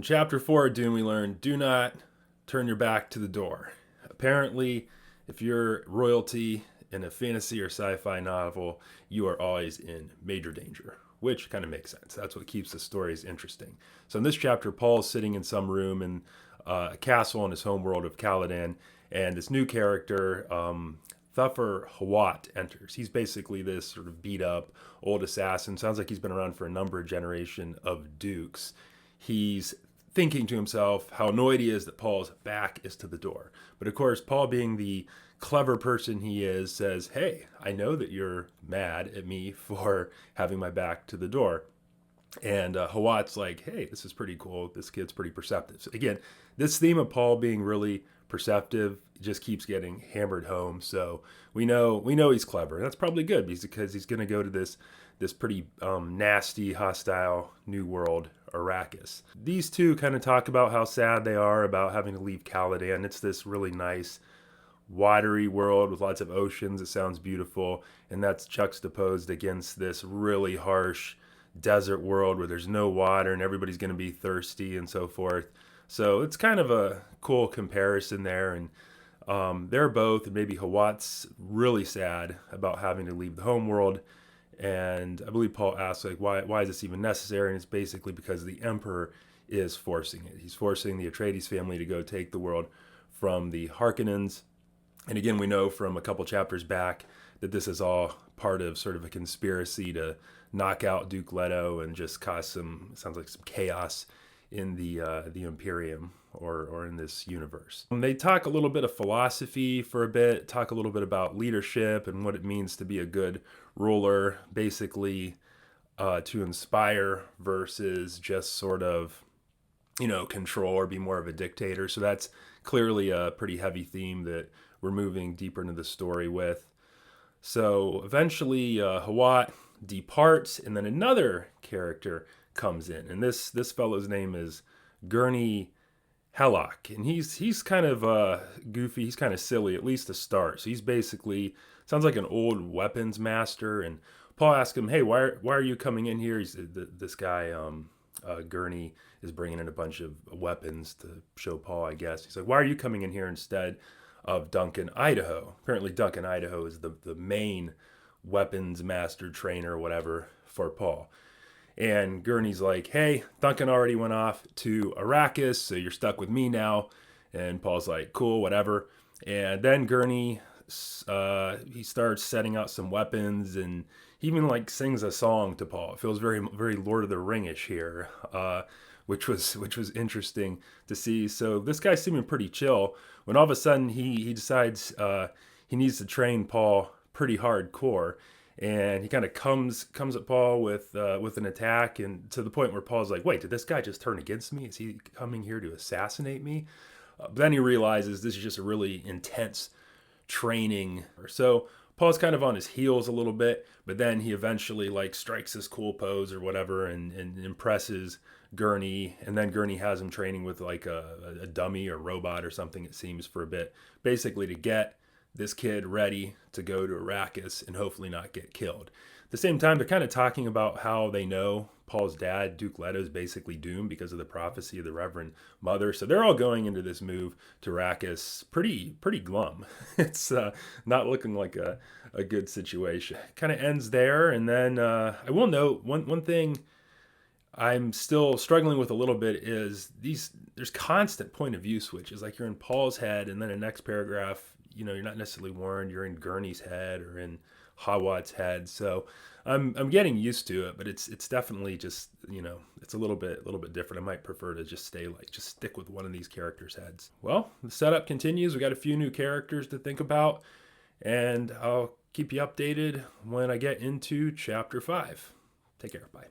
In chapter 4 of Dune, we learn do not turn your back to the door. Apparently, if you're royalty in a fantasy or sci-fi novel, you are always in major danger, which kind of makes sense. That's what keeps the stories interesting. So in this chapter, Paul's sitting in some room in a castle in his homeworld of Caladan, and this new character, Thufir Hawat, enters. He's basically this sort of beat up old assassin. Sounds like he's been around for a number of generations of dukes. He's thinking to himself how annoyed he is that Paul's back is to the door. But of course, Paul, being the clever person he is, says, hey, I know that you're mad at me for having my back to the door. And Hawat's like, hey, this is pretty cool. This kid's pretty perceptive. So again, this theme of Paul being really perceptive just keeps getting hammered home. So we know he's clever. And that's probably good because he's going to go to this pretty nasty, hostile new world, Arrakis. These two kind of talk about how sad they are about having to leave Caladan. It's this really nice, watery world with lots of oceans. It sounds beautiful. And that's juxtaposed against this really harsh desert world where there's no water and everybody's going to be thirsty and so forth. So it's kind of a cool comparison there. And they're both, and maybe Hawat's really sad about having to leave the home world. And I believe Paul asks, like, why is this even necessary? And it's basically because the emperor is forcing it. He's forcing the Atreides family to go take the world from the Harkonnens. And again, we know from a couple chapters back that this is all part of sort of a conspiracy to knock out Duke Leto and just cause some chaos in the Imperium or in this universe. They talk a little bit of philosophy for a bit, talk a little bit about leadership and what it means to be a good ruler, basically to inspire versus just sort of, control or be more of a dictator. So that's clearly a pretty heavy theme that we're moving deeper into the story with. So eventually Hawat departs, and then another character comes in, and this fellow's name is Gurney Hellock, and he's kind of goofy. He's kind of silly, at least to start. So he's basically sounds like an old weapons master. And Paul asks him, "Hey, why are you coming in here?" This guy Gurney is bringing in a bunch of weapons to show Paul, I guess. He's like, "Why are you coming in here instead of Duncan Idaho?" Apparently, Duncan Idaho is the main weapons master trainer or whatever for Paul. And Gurney's like, hey, Duncan already went off to Arrakis, so you're stuck with me now. And Paul's like, cool, whatever. And then Gurney, he starts setting out some weapons, and he even sings a song to Paul. It feels very, very Lord of the Ring-ish here, which was interesting to see. So this guy's seeming pretty chill when all of a sudden he decides he needs to train Paul pretty hardcore. And he kind of comes at Paul with an attack, and to the point where Paul's like, wait, did this guy just turn against me? Is he coming here to assassinate me? But then he realizes this is just a really intense training. So Paul's kind of on his heels a little bit, but then he eventually strikes this cool pose or whatever and impresses Gurney. And then Gurney has him training with a dummy or robot or something, it seems, for a bit, basically to get this kid ready to go to Arrakis and hopefully not get killed. At the same time, they're kind of talking about how they know Paul's dad, Duke Leto, is basically doomed because of the prophecy of the Reverend Mother. So they're all going into this move to Arrakis pretty glum. It's not looking like a good situation. Kind of ends there, and then I will note one thing I'm still struggling with a little bit is there's constant point of view switches. Like you're in Paul's head, and then the next paragraph, you're not necessarily warned you're in Gurney's head or in Hawat's head. So I'm getting used to it, but it's definitely just, it's a little bit different. I might prefer to just stick with one of these characters' heads. Well, the setup continues. We got a few new characters to think about, and I'll keep you updated when I get into chapter 5. Take care. Bye.